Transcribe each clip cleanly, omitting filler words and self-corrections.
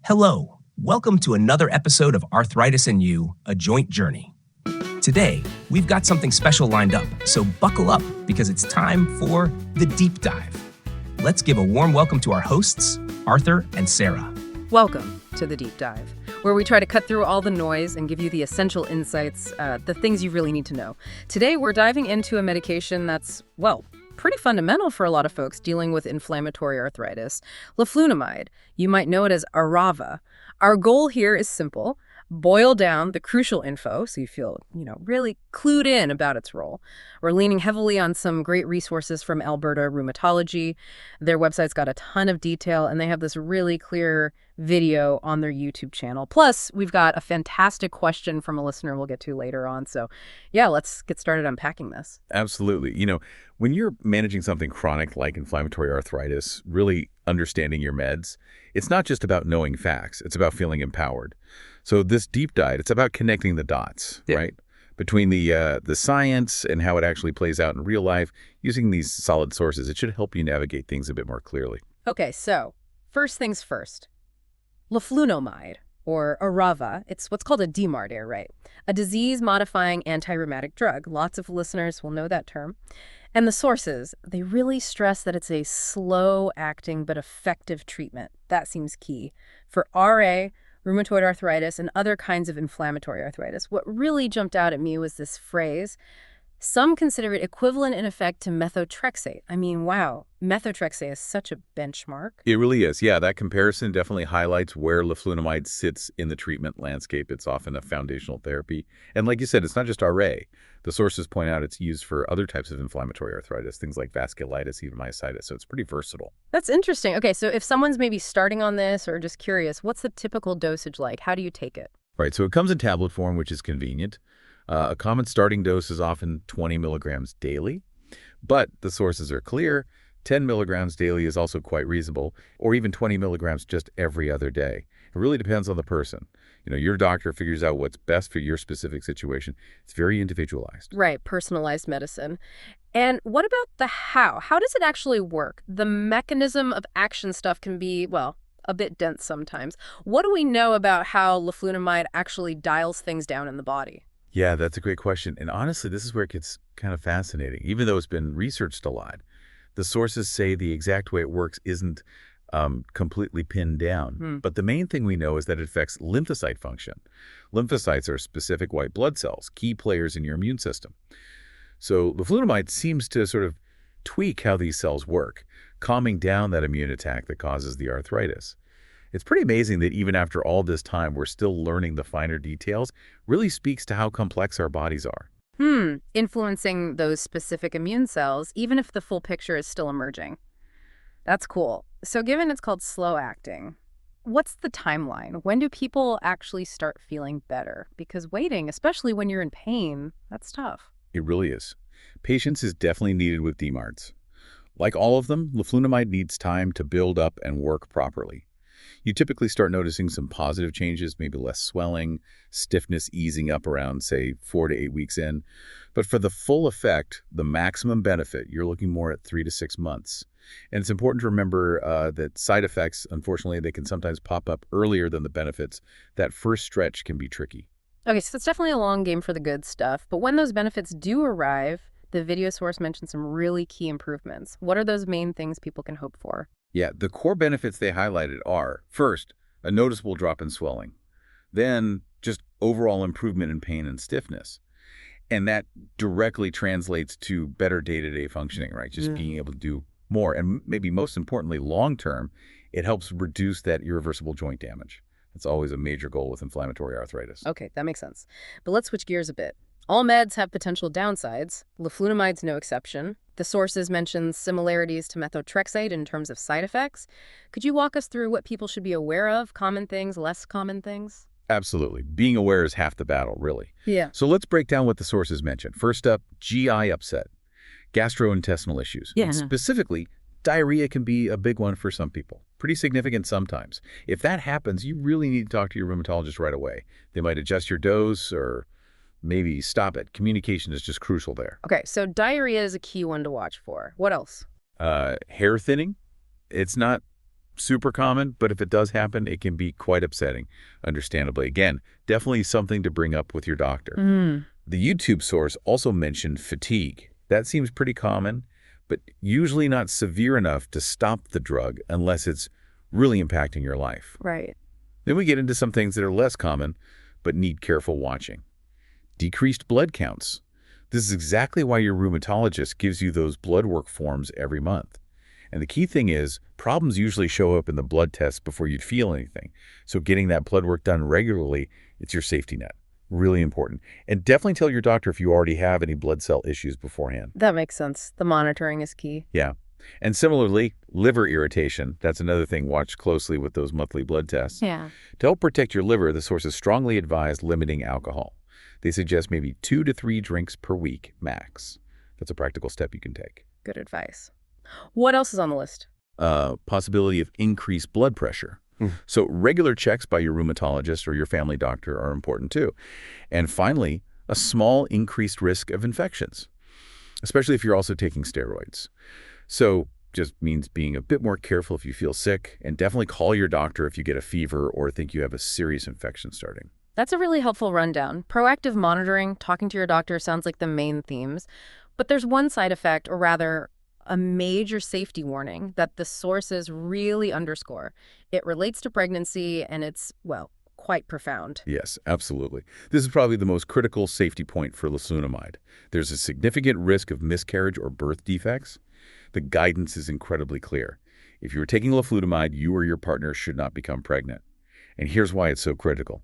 Hello, welcome to another episode of Arthritis and You, a Joint Journey. Today, we've got something special lined up, so buckle up because it's time for the deep dive. Let's give a warm welcome to our hosts, Arthur and Sarah. Welcome to the deep dive, where we try to cut through all the noise and give you the essential insights, the things you really need to know. Today, we're diving into a medication that's, well, pretty fundamental for a lot of folks dealing with inflammatory arthritis, Leflunomide. You might know it as Arava. Our goal here is simple: boil down the crucial info so you feel, really clued in about its role. We're leaning heavily on some great resources from Alberta Rheumatology. Their website's got a ton of detail, and they have this really clear video on their YouTube channel. Plus, we've got a fantastic question from a listener we'll get to later on. So, yeah, let's get started unpacking this. Absolutely. When you're managing something chronic like inflammatory arthritis, really understanding your meds, it's not just about knowing facts. It's about feeling empowered. So this deep dive, it's about connecting the dots, right? Between the science and how it actually plays out in real life, using these solid sources. It should help you navigate things a bit more clearly. Okay, so first things first. Leflunomide, or Arava, it's what's called a DMARD, right? A disease-modifying anti-rheumatic drug. Lots of listeners will know that term. And the sources, they really stress that it's a slow-acting but effective treatment. That seems key. For RA, rheumatoid arthritis, and other kinds of inflammatory arthritis, what really jumped out at me was this phrase: some consider it equivalent in effect to methotrexate. I mean, wow, methotrexate is such a benchmark. It really is. Yeah, that comparison definitely highlights where leflunomide sits in the treatment landscape. It's often a foundational therapy. And like you said, it's not just RA. The sources point out it's used for other types of inflammatory arthritis, things like vasculitis, even myositis. So it's pretty versatile. That's interesting. Okay, so if someone's maybe starting on this or just curious, what's the typical dosage like? How do you take it? Right, so it comes in tablet form, which is convenient. A common starting dose is often 20 milligrams daily, but the sources are clear. 10 milligrams daily is also quite reasonable, or even 20 milligrams just every other day. It really depends on the person. Your doctor figures out what's best for your specific situation. It's very individualized. Right, personalized medicine. And what about the how? How does it actually work? The mechanism of action stuff can be, well, a bit dense sometimes. What do we know about how leflunomide actually dials things down in the body? Yeah, that's a great question. And honestly, this is where it gets kind of fascinating. Even though it's been researched a lot, the sources say the exact way it works isn't completely pinned down. But the main thing we know is that it affects lymphocyte function. Lymphocytes are specific white blood cells, key players in your immune system. So leflunomide seems to sort of tweak how these cells work, calming down that immune attack that causes the arthritis. It's pretty amazing that even after all this time, we're still learning the finer details. Really speaks to how complex our bodies are. Influencing those specific immune cells, even if the full picture is still emerging. That's cool. So given it's called slow acting, what's the timeline? When do people actually start feeling better? Because waiting, especially when you're in pain, that's tough. It really is. Patience is definitely needed with DMARDs. Like all of them, leflunomide needs time to build up and work properly. You typically start noticing some positive changes, maybe less swelling, stiffness easing up around, say, 4 to 8 weeks in. But for the full effect, the maximum benefit, you're looking more at 3 to 6 months. And it's important to remember that side effects, unfortunately, they can sometimes pop up earlier than the benefits. That first stretch can be tricky. Okay, so it's definitely a long game for the good stuff. But when those benefits do arrive, the video source mentioned some really key improvements. What are those main things people can hope for? Yeah, the core benefits they highlighted are, first, a noticeable drop in swelling. Then, just overall improvement in pain and stiffness. And that directly translates to better day-to-day functioning, right? Just being able to do more. And maybe most importantly, long-term, it helps reduce that irreversible joint damage. That's always a major goal with inflammatory arthritis. Okay, that makes sense. But let's switch gears a bit. All meds have potential downsides. Leflunomide's no exception. The sources mention similarities to methotrexate in terms of side effects. Could you walk us through what people should be aware of, common things, less common things? Absolutely. Being aware is half the battle, really. Yeah. So let's break down what the sources mentioned. First up, GI upset, gastrointestinal issues. Yeah. And specifically, diarrhea can be a big one for some people. Pretty significant sometimes. If that happens, you really need to talk to your rheumatologist right away. They might adjust your dose or maybe stop it. Communication is just crucial there. Okay, so diarrhea is a key one to watch for. What else? Hair thinning. It's not super common, but if it does happen, it can be quite upsetting, understandably. Again, definitely something to bring up with your doctor. The YouTube source also mentioned fatigue. That seems pretty common, but usually not severe enough to stop the drug unless it's really impacting your life. Right. Then we get into some things that are less common, but need careful watching. Decreased blood counts. This is exactly why your rheumatologist gives you those blood work forms every month. And the key thing is, problems usually show up in the blood tests before you'd feel anything. So getting that blood work done regularly, it's your safety net. Really important. And definitely tell your doctor if you already have any blood cell issues beforehand. That makes sense. The monitoring is key. Yeah. And similarly, liver irritation, that's another thing. Watch closely with those monthly blood tests. Yeah. To help protect your liver, the sources strongly advise limiting alcohol. They suggest maybe 2 to 3 drinks per week, max. That's a practical step you can take. Good advice. What else is on the list? Possibility of increased blood pressure. So regular checks by your rheumatologist or your family doctor are important too. And finally, a small increased risk of infections, especially if you're also taking steroids. So just means being a bit more careful if you feel sick, and definitely call your doctor if you get a fever or think you have a serious infection starting. That's a really helpful rundown. Proactive monitoring, talking to your doctor sounds like the main themes. But there's one side effect, or rather, a major safety warning that the sources really underscore. It relates to pregnancy, and it's, well, quite profound. Yes, absolutely. This is probably the most critical safety point for leflunomide. There's a significant risk of miscarriage or birth defects. The guidance is incredibly clear. If you are taking leflunomide, you or your partner should not become pregnant. And here's why it's so critical.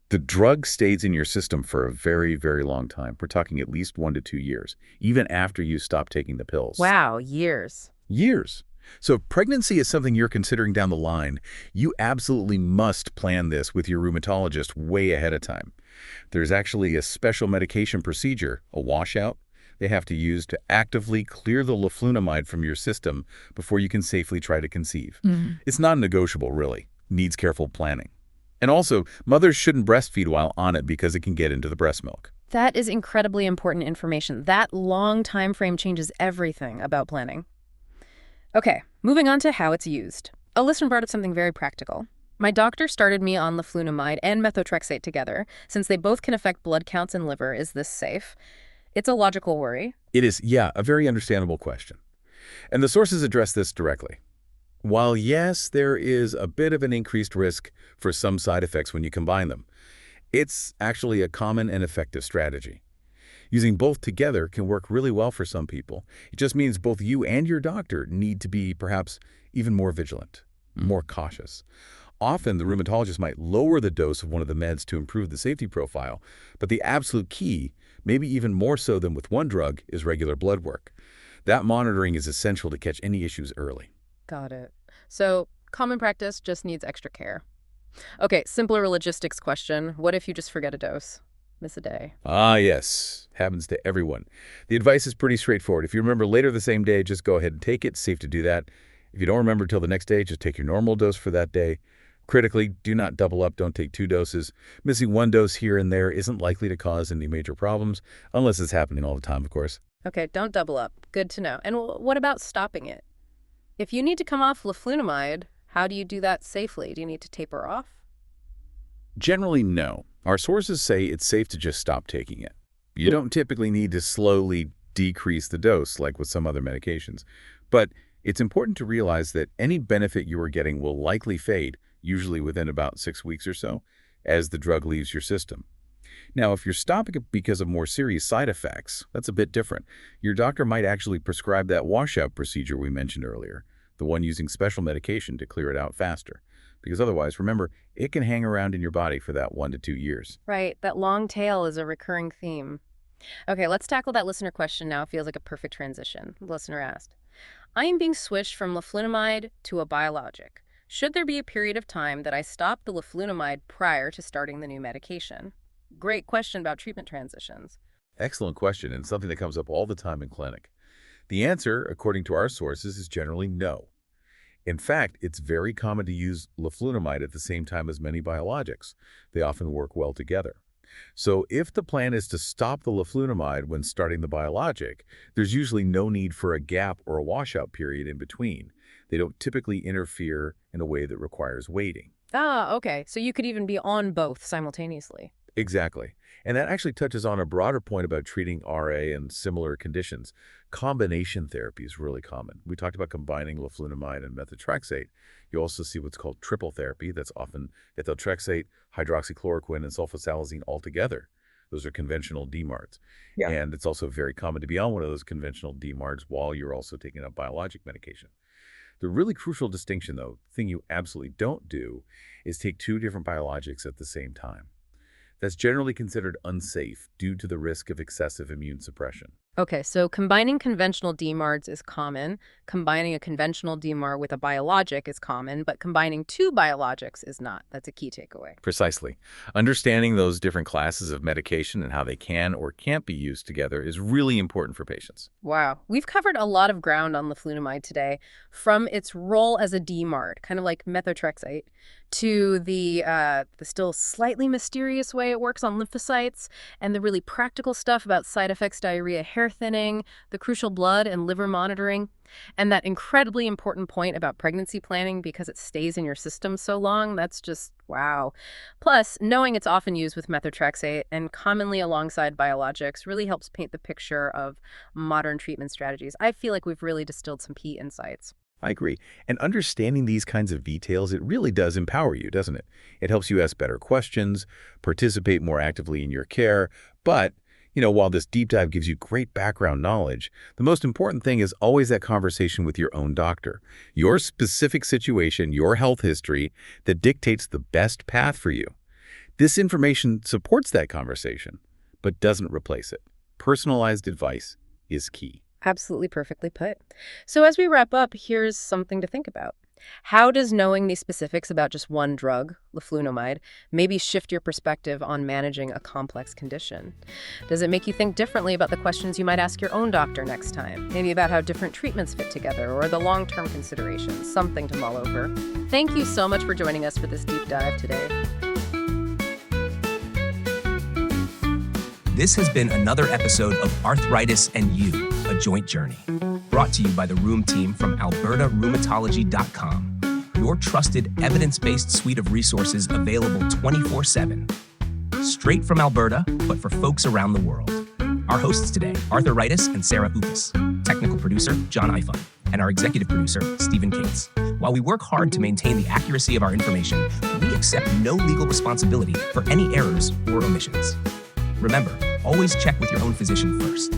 The drug stays in your system for a very, very long time. We're talking at least 1 to 2 years, even after you stop taking the pills. Wow, years. Years. So if pregnancy is something you're considering down the line, you absolutely must plan this with your rheumatologist way ahead of time. There's actually a special medication procedure, a washout, they have to use to actively clear the leflunomide from your system before you can safely try to conceive. It's non-negotiable, really. Needs careful planning. And also, mothers shouldn't breastfeed while on it because it can get into the breast milk. That is incredibly important information. That long time frame changes everything about planning. Okay, moving on to how it's used. A listener brought up something very practical. My doctor started me on leflunomide and methotrexate together. Since they both can affect blood counts and liver, is this safe? It's a logical worry. It is, yeah, a very understandable question. And the sources address this directly. While yes, there is a bit of an increased risk for some side effects when you combine them, it's actually a common and effective strategy. Using both together can work really well for some people. It just means both you and your doctor need to be perhaps even more vigilant, more cautious. Often, the rheumatologist might lower the dose of one of the meds to improve the safety profile, but the absolute key, maybe even more so than with one drug, is regular blood work. That monitoring is essential to catch any issues early. Got it. So, common practice just needs extra care. Okay, simpler logistics question. What if you just forget a dose? Miss a day? Ah, yes. Happens to everyone. The advice is pretty straightforward. If you remember later the same day, just go ahead and take it. Safe to do that. If you don't remember till the next day, just take your normal dose for that day. Critically, do not double up. Don't take 2 doses. Missing 1 dose here and there isn't likely to cause any major problems, unless it's happening all the time, of course. Okay, don't double up. Good to know. And what about stopping it? If you need to come off leflunomide, how do you do that safely? Do you need to taper off? Generally, no. Our sources say it's safe to just stop taking it. You don't typically need to slowly decrease the dose like with some other medications. But it's important to realize that any benefit you are getting will likely fade, usually within about 6 weeks or so, as the drug leaves your system. Now, if you're stopping it because of more serious side effects, that's a bit different. Your doctor might actually prescribe that washout procedure we mentioned earlier, the one using special medication to clear it out faster. Because otherwise, remember, it can hang around in your body for that 1 to 2 years. Right, that long tail is a recurring theme. Okay, let's tackle that listener question now. It feels like a perfect transition. The listener asked, I am being switched from leflunomide to a biologic. Should there be a period of time that I stop the leflunomide prior to starting the new medication? Great question about treatment transitions. Excellent question, and something that comes up all the time in clinic. The answer, according to our sources, is generally no. In fact, it's very common to use leflunomide at the same time as many biologics. They often work well together. So if the plan is to stop the leflunomide when starting the biologic, there's usually no need for a gap or a washout period in between. They don't typically interfere in a way that requires waiting. Ah, okay. So you could even be on both simultaneously. Exactly. And that actually touches on a broader point about treating RA and similar conditions. Combination therapy is really common. We talked about combining leflunomide and methotrexate. You also see what's called triple therapy. That's often ethotrexate, hydroxychloroquine, and sulfasalazine all together. Those are conventional DMARDs. Yeah. And it's also very common to be on one of those conventional DMARDs while you're also taking a biologic medication. The really crucial distinction, though, thing you absolutely don't do, is take two different biologics at the same time. That's generally considered unsafe due to the risk of excessive immune suppression. Okay, so combining conventional DMARDs is common. Combining a conventional DMARD with a biologic is common, but combining two biologics is not. That's a key takeaway. Precisely. Understanding those different classes of medication and how they can or can't be used together is really important for patients. Wow. We've covered a lot of ground on leflunomide today, from its role as a DMARD, kind of like methotrexate, to the still slightly mysterious way it works on lymphocytes, and the really practical stuff about side effects, diarrhea, hair thinning, the crucial blood and liver monitoring, and that incredibly important point about pregnancy planning because it stays in your system so long. That's just wow. Plus, knowing it's often used with methotrexate and commonly alongside biologics really helps paint the picture of modern treatment strategies. I feel like we've really distilled some key insights. I agree. And understanding these kinds of details, it really does empower you, doesn't it? It helps you ask better questions, participate more actively in your care. But, while this deep dive gives you great background knowledge, the most important thing is always that conversation with your own doctor. Your specific situation, your health history, that dictates the best path for you. This information supports that conversation, but doesn't replace it. Personalized advice is key. Absolutely perfectly put. So as we wrap up, here's something to think about. How does knowing these specifics about just one drug, leflunomide, maybe shift your perspective on managing a complex condition? Does it make you think differently about the questions you might ask your own doctor next time? Maybe about how different treatments fit together or the long-term considerations, something to mull over. Thank you so much for joining us for this deep dive today. This has been another episode of Arthritis and You, a Joint Journey, brought to you by the Rheum team from albertarheumatology.com, your trusted evidence-based suite of resources available 24/7. Straight from Alberta, but for folks around the world. Our hosts today, Arthritis and Sarah Upas, technical producer, John Ifan, and our executive producer, Stephen Cates. While we work hard to maintain the accuracy of our information, we accept no legal responsibility for any errors or omissions. Remember, always check with your own physician first.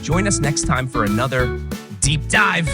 Join us next time for another Deep Dive.